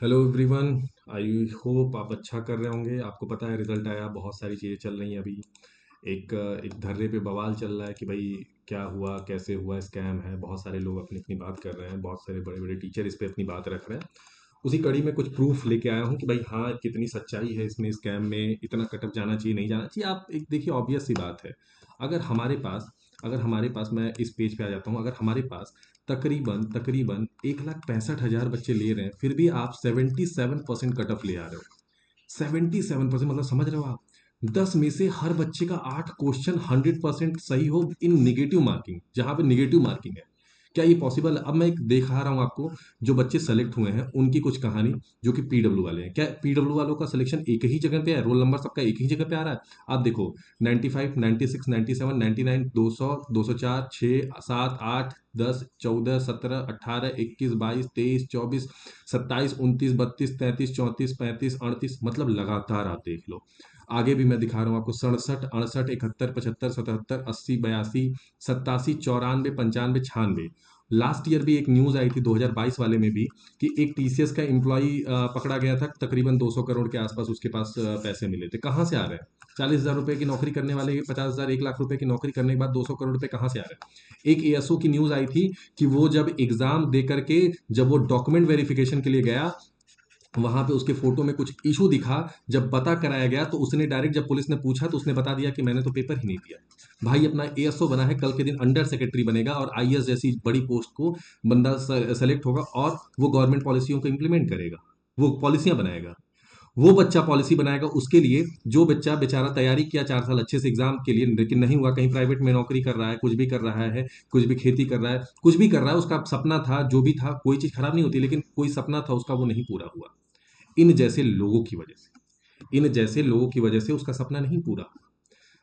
Hello everyone. I hope आप अच्छा कर रहे होंगे। आपको पता है रिजल्ट आया, बहुत सारी चीज़ें चल रही हैं अभी। एक धर्रे पे बवाल चल रहा है कि भाई क्या हुआ, कैसे हुआ, स्कैम है। बहुत सारे लोग अपनी अपनी बात कर रहे हैं, बहुत सारे बड़े बड़े टीचर इस पे अपनी बात रख रहे हैं। उसी कड़ी में कुछ प्रूफ लेके आया हूँ कि भाई हाँ कितनी सच्चाई है इसमें, स्कैम में इतना कटक जाना चाहिए नहीं जाना चाहिए। आप एक देखिए, ऑब्वियस सी बात है। अगर हमारे पास अगर हमारे पास मैं इस पेज पे आ जाता हूँ, अगर हमारे पास तकरीबन तकरीबन 1,65,000 बच्चे ले रहे हैं, फिर भी आप 77% कट ऑफ ले आ रहे हो। 77% मतलब समझ रहे हो आप। 10 में से हर बच्चे का 8 क्वेश्चन 100% सही हो इन निगेटिव मार्किंग, जहां पे निगेटिव मार्किंग है। क्या ये पॉसिबल है? अब मैं एक दिखा रहा हूं आपको। जो बच्चे सेलेक्ट हुए हैं उनकी कुछ कहानी, जो कि पीडब्ल्यू वाले हैं। क्या पीडब्ल्यू वालों का सिलेक्शन एक ही जगह पे है? रोल नंबर सबका एक ही जगह पे आ रहा है? आप देखो, 95, 96, 97, 99, 200, 204, 6, 7, 8, 10, 14, 17, 18, 21, 22, 23, 24, 27, 29, 32, 33, 34, 35, 38, मतलब लगातार आप देख लो। आगे भी मैं दिखा रहा हूँ आपको, 67, 68, 71, 75, 77, 80, 82, 87, 94, 95, 96। लास्ट ईयर भी एक न्यूज आई थी 2022 वाले में भी, कि एक टीसीएस का एम्प्लॉय पकड़ा गया था, तकरीबन 200 करोड़ के आसपास उसके पास पैसे मिले थे। कहाँ से आ रहे हैं? 40,000 रुपए की नौकरी करने वाले, 50,000, 1 लाख रुपए की नौकरी करने के बाद 200 करोड़ रुपए कहाँ से आ रहे हैं? एक एएसओ की न्यूज आई थी कि वो जब एग्जाम दे करके, जब वो डॉक्यूमेंट वेरिफिकेशन के लिए गया, वहां पे उसके फोटो में कुछ इशू दिखा। जब पता कराया गया तो उसने डायरेक्ट, जब पुलिस ने पूछा तो उसने बता दिया कि मैंने तो पेपर ही नहीं दिया। भाई अपना एएसओ बना है, कल के दिन अंडर सेक्रेटरी बनेगा और आईएएस जैसी बड़ी पोस्ट को बंदा सेलेक्ट होगा, और वो गवर्नमेंट पॉलिसियों को इंप्लीमेंट करेगा, वो पॉलिसियां बनाएगा। वो बच्चा पॉलिसी बनाएगा उसके लिए, जो बच्चा बेचारा तैयारी किया 4 साल अच्छे से एग्जाम के लिए, लेकिन नहीं हुआ, कहीं प्राइवेट में नौकरी कर रहा है, कुछ भी कर रहा है, कुछ भी खेती कर रहा है, कुछ भी कर रहा है, उसका सपना था, जो भी था, कोई चीज खराब नहीं होती, लेकिन कोई सपना था उसका, वो नहीं पूरा हुआ। इन जैसे लोगों की वजह से, इन जैसे लोगों की वजह से उसका सपना नहीं पूरा।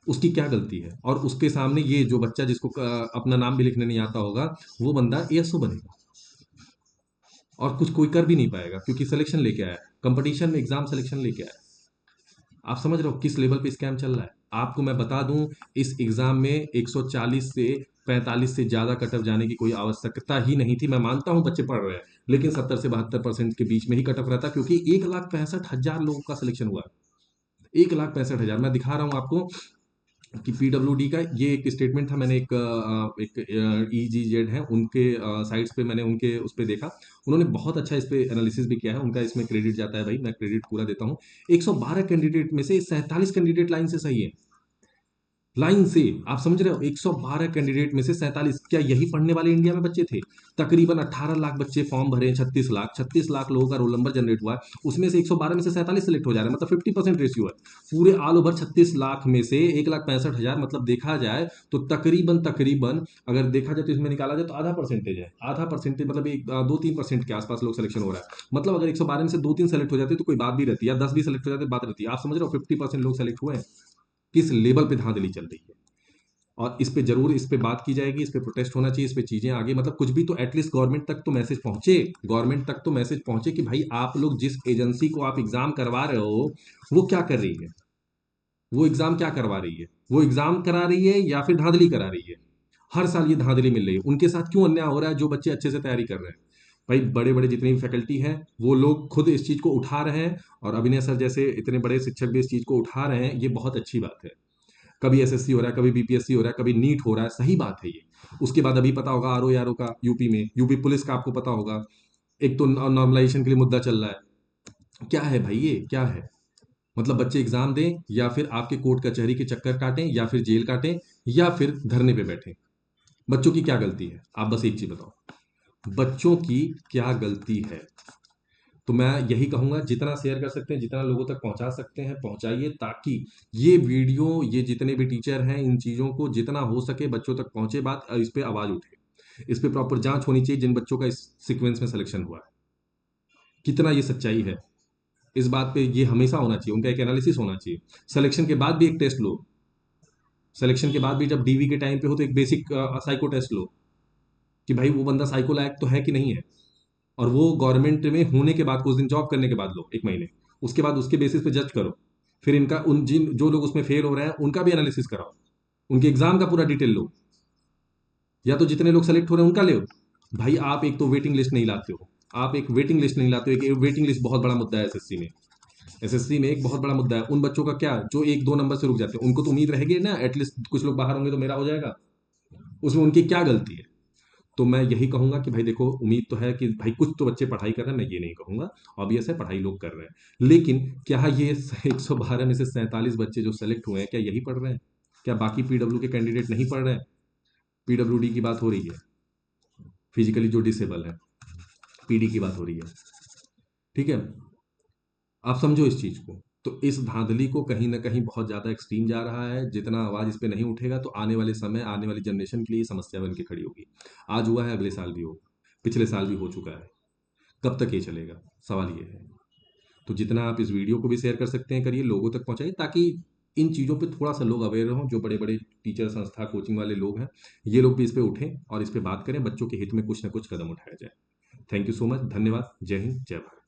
उसकी क्या गलती है? और उसके सामने ये जो बच्चा, जिसको अपना नाम भी लिखने नहीं आता होगा, वो बंदा एएसओ बनेगा, और कुछ कोई कर भी नहीं पाएगा, क्योंकि सिलेक्शन लेके आया, कंपटीशन में एग्जाम सिलेक्शन लेके आया। आप समझ रहे हो किस लेवल पे स्कैम चल रहा है? आपको मैं बता दूं, इस एग्जाम में 140 से 45 से ज्यादा कट ऑफ जाने की कोई आवश्यकता ही नहीं थी। मैं मानता हूं बच्चे पढ़ रहे हैं, लेकिन 70 से 72% के बीच में ही कट ऑफ रहता, क्योंकि 1,65,000 लोगों का सिलेक्शन हुआ है। 1,65,000 मैं दिखा रहा हूं आपको कि पीडब्ल्यूडी का ये एक स्टेटमेंट था। मैंने एक ईजीजेड है उनके साइट्स पे, मैंने उनके उस पे देखा। उन्होंने बहुत अच्छा इस पे एनालिसिस भी किया है, उनका इसमें क्रेडिट जाता है भाई, मैं क्रेडिट पूरा देता हूँ। 112 कैंडिडेट में से 47 कैंडिडेट लाइन से सही है। लाइन से, आप समझ रहे हो, 112 कैंडिडेट में से 47, क्या यही पढ़ने वाले इंडिया में बच्चे थे? तकरीबन 18 लाख बच्चे फॉर्म भरे हैं, 36 लाख लोगों का रोल नंबर जनरेट हुआ है, उसमें से 112 में से 47 सेलेक्ट हो जा रहे हैं, मतलब 50% रेशियो है। पूरे ऑल ओवर 36 लाख में से 1,65,000, मतलब देखा जाए तो तकरीबन तकरीबन, अगर देखा जाए तो इसमें निकाला जाए तो आधा परसेंटेज है। आधा परसेंटेज मतलब एक 2-3% के आसपास लोग सिलेक्शन हो रहा है। मतलब अगर 112 में से 2-3 सेलेक्ट हो जाते तो कोई बात भी रहती है, या 10 भी सेलेक्ट हो जाते बात रहती है। आप समझ रहे हो 50% लोग सेलेक्ट हुए हैं। किस लेवल पे धांधली चल रही है? और इस पे जरूर, इस पे बात की जाएगी, इस पे प्रोटेस्ट होना चाहिए, इस पे चीजें आगे, मतलब कुछ भी तो एटलीस्ट गवर्नमेंट तक तो मैसेज पहुंचे। गवर्नमेंट तक तो मैसेज पहुंचे कि भाई आप लोग जिस एजेंसी को आप एग्जाम करवा रहे हो, वो क्या कर रही है, वो एग्जाम क्या करवा रही है, वो एग्जाम करा रही है या फिर धांधली करा रही है? हर साल ये धांधली मिल रही है, उनके साथ क्यों अन्याय हो रहा है जो बच्चे अच्छे से तैयारी कर रहे हैं? भाई बड़े बड़े जितनी भी फैकल्टी है, वो लोग खुद इस चीज को उठा रहे हैं, और अभिनय सर जैसे इतने बड़े शिक्षक भी इस चीज को उठा रहे हैं, ये बहुत अच्छी बात है। कभी एसएससी हो रहा है, कभी बीपीएससी हो रहा है, कभी नीट हो रहा है, सही बात है ये। उसके बाद अभी पता होगा आरओ यारो का, यूपी में यूपी पुलिस का आपको पता होगा। एक तो नॉर्मलाइजेशन के लिए मुद्दा चल रहा है। क्या है भाई, ये क्या है? मतलब बच्चे एग्जाम दें, या फिर आपके कोर्ट कचहरी के चक्कर काटें, या फिर जेल काटें, या फिर धरने पे बैठें? बच्चों की क्या गलती है? आप बस एक चीज बताओ, बच्चों की क्या गलती है? तो मैं यही कहूंगा, जितना शेयर कर सकते हैं, जितना लोगों तक पहुंचा सकते हैं पहुंचाइए, ताकि ये वीडियो, ये जितने भी टीचर हैं, इन चीजों को जितना हो सके बच्चों तक पहुंचे बात, इस पे आवाज उठे। इस पे प्रॉपर जांच होनी चाहिए, जिन बच्चों का इस सीक्वेंस में सिलेक्शन हुआ है, कितना ये सच्चाई है। इस बात पे ये हमेशा होना चाहिए, उनका एक एनालिसिस होना चाहिए। सिलेक्शन के बाद भी एक टेस्ट लो, सिलेक्शन के बाद भी जब डीवी के टाइम पे हो तो एक बेसिक साइको टेस्ट लो, कि भाई वो बंदा साइको लायक तो है कि नहीं है। और वो गवर्नमेंट में होने के बाद, कुछ दिन जॉब करने के बाद लो, 1 महीने, उसके बाद उसके बेसिस पे जज करो। फिर इनका, उन जिन जो लोग उसमें फेल हो रहे हैं उनका भी एनालिसिस कराओ, उनके एग्जाम का पूरा डिटेल लो, या तो जितने लोग सेलेक्ट हो रहे हैं उनका ले। भाई आप एक तो वेटिंग लिस्ट नहीं लाते हो, आप एक वेटिंग लिस्ट नहीं लाते हो। एक वेटिंग लिस्ट बहुत बड़ा मुद्दा है एसएससी में। एसएससी में एक बहुत बड़ा मुद्दा है उन बच्चों का, क्या जो एक दो नंबर से रुक जाते हैं, उनको तो उम्मीद रहेगी ना एटलीस्ट कुछ लोग बाहर होंगे तो मेरा हो जाएगा। उसमें उनकी क्या गलती है? तो मैं यही कहूंगा कि भाई देखो, उम्मीद तो है कि भाई कुछ तो बच्चे पढ़ाई कर रहे हैं, मैं ये नहीं कहूंगा। ऑब्वियस है पढ़ाई लोग कर रहे हैं, लेकिन क्या ये 112 में से 47 बच्चे जो सेलेक्ट हुए हैं क्या यही पढ़ रहे हैं? क्या बाकी पीडब्ल्यू के कैंडिडेट नहीं पढ़ रहे हैं? पीडब्ल्यूडी की बात हो रही है, फिजिकली जो डिसेबल है, पीडी की बात हो रही है। ठीक है, आप समझो इस चीज को। तो इस धांधली को कहीं ना कहीं बहुत ज्यादा एक्सट्रीम जा रहा है। जितना आवाज इस पे नहीं उठेगा तो आने वाले समय, आने वाली जनरेशन के लिए ये समस्या बन के खड़ी होगी। आज हुआ है, अगले साल भी हो, पिछले साल भी हो चुका है। कब तक ये चलेगा? सवाल ये है। तो जितना आप इस वीडियो को भी शेयर कर सकते हैं करिए, लोगों तक पहुंचाइए, ताकि इन चीज़ों पे थोड़ा सा लोग अवेयर हों। जो बड़े बड़े टीचर संस्था कोचिंग वाले लोग हैं, ये लोग भी इस पे उठें और इस पे बात करें, बच्चों के हित में कुछ ना कुछ कदम उठाया जाए। थैंक यू सो मच, धन्यवाद। जय हिंद, जय भारत।